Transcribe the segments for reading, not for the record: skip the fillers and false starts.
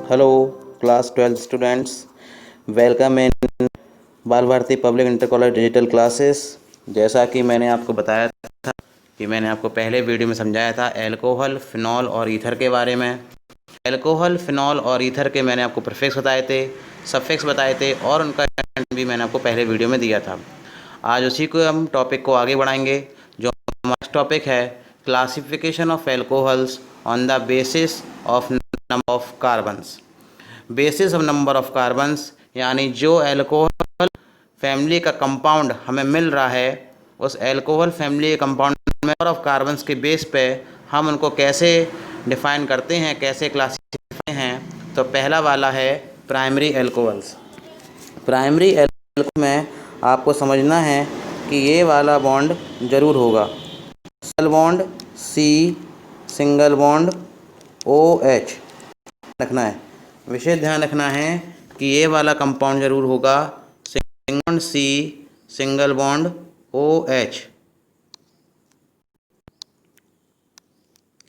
Hello class 12 students, welcome in Bal Bharati public inter college digital classes. जैसा कि मैंने आपको बताया था कि मैंने आपको पहले वीडियो में समझाया था अल्कोहल, फिनॉल और ईथर के बारे में। अल्कोहल, फिनॉल और ईथर के मैंने आपको प्रीफिक्स बताए थे, सफिक्स बताए थे और उनका भी मैंने आपको पहले वीडियो में दिया था। आज उसी को हम टॉपिक को आगे बढ़ाएंगे। जो हमारा टॉपिक है classification of alcohols on the basis of number of carbons. Basis of number of carbons यानी जो एल्कोहल फैमिली का कंपाउंड हमें मिल रहा है, उस एल्कोहल फैमिली के कंपाउंड में नंबर ऑफ कार्बन्स के बेस पे हम उनको कैसे डिफाइन करते हैं, कैसे क्लासिफाई हैं। तो पहला वाला है प्राइमरी एल्कोहल्स। प्राइमरी एल्कोहल में आपको समझना है कि ये वाला बॉन्ड ज़रूर होगा, single bond C, single bond OH रखना है। विशेष ध्यान रखना है कि ये वाला कंपाउंड ज़रूर होगा, single bond C, single bond OH।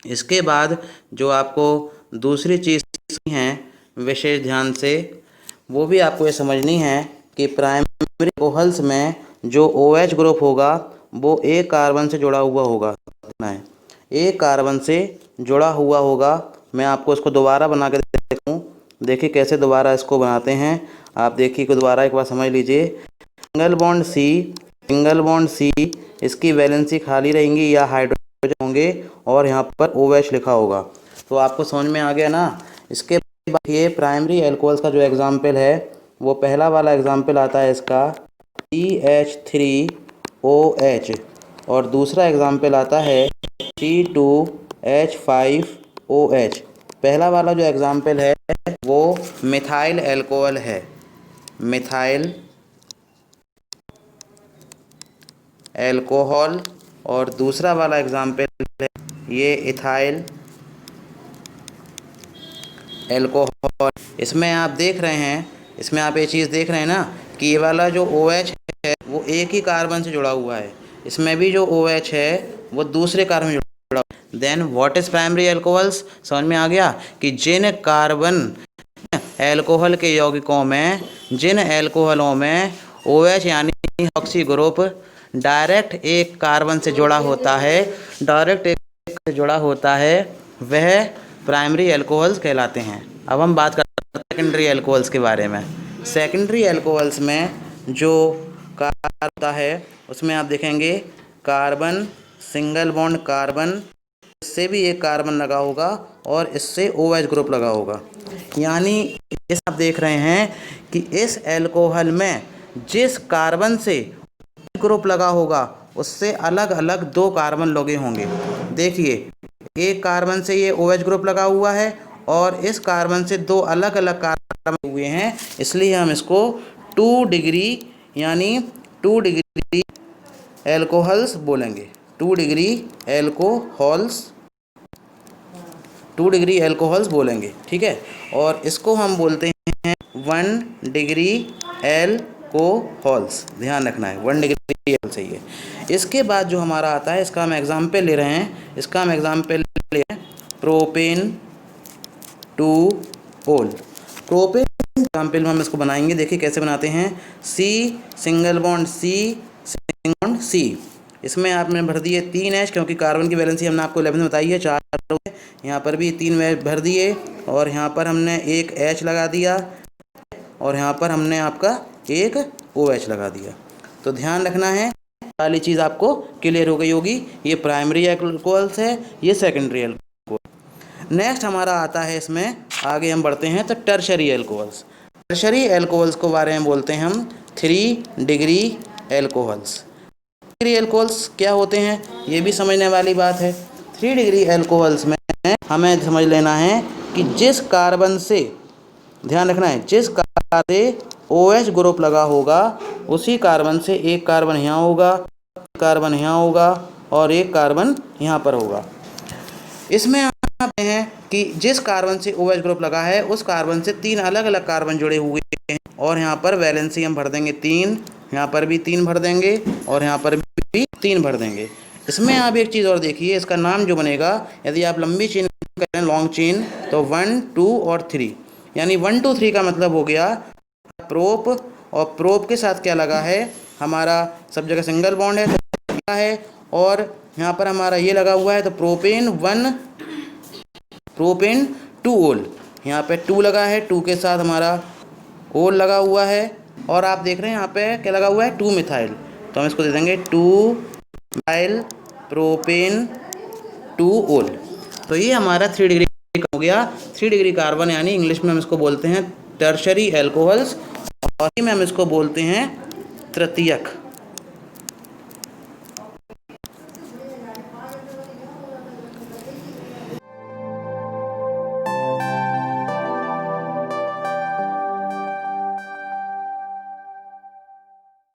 इसके बाद जो आपको दूसरी चीज़ है विशेष ध्यान से, वो भी आपको ये समझनी है कि प्राइमरी एल्कोहल्स में जो OH ग्रुप होगा वो एक कार्बन से जुड़ा हुआ होगा, एक कार्बन से जुड़ा हुआ होगा। मैं आपको इसको दोबारा बना के देखूँ, देखिए कैसे दोबारा इसको बनाते हैं। आप देखिए को दोबारा एक बार समझ लीजिए। Single bond C, single bond C, इसकी वैलेंसी खाली रहेंगी या हाइड्रोजन होंगे और यहाँ पर OH लिखा होगा। तो आपको समझ में आ गया ना। इसके बाद ये प्राइमरी एल्कोहल्स का जो एग्जाम्पल है वो पहला वाला एग्जाम्पल आता है इसका CH3OH और दूसरा एग्जाम्पल आता है C2H5OH। पहला वाला जो एग्जाम्पल है वो मिथाइल एल्कोहल है, मिथाइल एल्कोहल, और दूसरा वाला एग्जाम्पल है ये इथाइल एल्कोहल। इसमें आप देख रहे हैं, इसमें आप ये चीज़ देख रहे हैं ना कि ये वाला जो OH है वो एक ही कार्बन से जुड़ा हुआ है, इसमें भी जो OH है वो दूसरे कार्बन से जुड़ा हुआ है। Then what is primary alcohols, समझ में आ गया कि जिन कार्बन एल्कोहल के यौगिकों में, जिन एल्कोहलों में OH यानी ऑक्सी ग्रुप डायरेक्ट एक कार्बन से जुड़ा होता है, डायरेक्ट एक से जुड़ा होता है, वह प्राइमरी एल्कोहल्स कहलाते हैं। अब हम बात करते हैं सेकेंडरी एल्कोहल्स के बारे में। सेकेंडरी एल्कोहल्स में जो कार्बन होता है उसमें आप देखेंगे कार्बन, सिंगल बॉन्ड कार्बन, इससे भी एक कार्बन लगा होगा और इससे OH ग्रुप लगा होगा। यानी इस आप देख रहे हैं कि इस एल्कोहल में जिस कार्बन से ग्रुप लगा होगा उससे अलग अलग दो कार्बन लगे होंगे। देखिए एक कार्बन से ये OH ग्रुप लगा हुआ है और इस कार्बन से दो अलग अलग कार्बन हुए हैं, इसलिए हम इसको 2 डिग्री यानी 2 डिग्री एल्कोहल्स बोलेंगे। 2 डिग्री एल्कोहल्स, 2 डिग्री एल्कोहल्स बोलेंगे, ठीक है। और इसको हम बोलते हैं 1 डिग्री एल्कोहल्स, ध्यान रखना है 1 डिग्री सही है। इसके बाद जो हमारा आता है इसका हम एग्जाम्पल ले रहे हैं, इसका हम एग्जाम्पल ले रहे हैं प्रोपेन 2-ओल। प्रोपेन एग्जाम्पल में हम इसको बनाएंगे, देखिए कैसे बनाते हैं। C, single bond C, single bond C, इसमें आपने भर दिए 3H क्योंकि कार्बन की वैलेंसी हमने आपको 11 में बताई है 4, यहाँ पर भी 3 भर दिए और यहाँ पर हमने एक H लगा दिया और यहाँ पर हमने आपका एक OH लगा दिया। तो ध्यान रखना है, वाली चीज़ आपको क्लियर हो गई होगी। ये प्राइमरी एल्कोहल्स है, ये सेकेंडरी एल्कोहल। नेक्स्ट हमारा आता है, इसमें आगे हम बढ़ते हैं तो टर्शरी एल्कोहल्स। टर्शरी एल्कोहल्स को बारे में बोलते हैं हम 3 डिग्री एल्कोहल्स। 3 डिग्री एल्कोहल्स क्या होते हैं ये भी समझने वाली बात है। 3 डिग्री एल्कोहल्स में हमें समझ लेना है कि जिस कार्बन से, ध्यान रखना है, जिस कार्बन से OH ग्रुप लगा होगा उसी कार्बन से एक कार्बन यहाँ होगा, कार्बन यहाँ होगा और एक कार्बन यहाँ पर होगा। इसमें आप हैं कि जिस कार्बन से OH ग्रुप लगा है उस कार्बन से 3 अलग अलग कार्बन जुड़े हुए हैं और यहाँ पर वैलेंसी हम भर देंगे 3, यहाँ पर भी 3 भर देंगे और यहाँ पर भी 3 भर देंगे। इसमें आप एक चीज़ और देखिए, इसका नाम जो बनेगा, यदि आप लंबी चेन करें लॉन्ग चेन तो 1, 2 और 3, यानी 1 2 3 का मतलब हो गया प्रोप, और प्रोप के साथ क्या लगा है, हमारा सब जगह सिंगल बॉन्ड है तो क्या है, और यहाँ पर हमारा ये लगा हुआ है तो प्रोपेन 2 ओल, यहाँ पे 2 लगा है, 2 के साथ हमारा ओल लगा हुआ है, और आप देख रहे हैं यहाँ पे क्या लगा हुआ है 2 मिथाइल, तो हम इसको दे देंगे 2 मिथाइल प्रोपेन 2 ओल। तो ये हमारा 3 डिग्री हो गया 3 डिग्री कार्बन, यानी इंग्लिश में हम इसको बोलते हैं टर्शरी एल्कोहल्स, और में हम इसको बोलते हैं तृतीयक।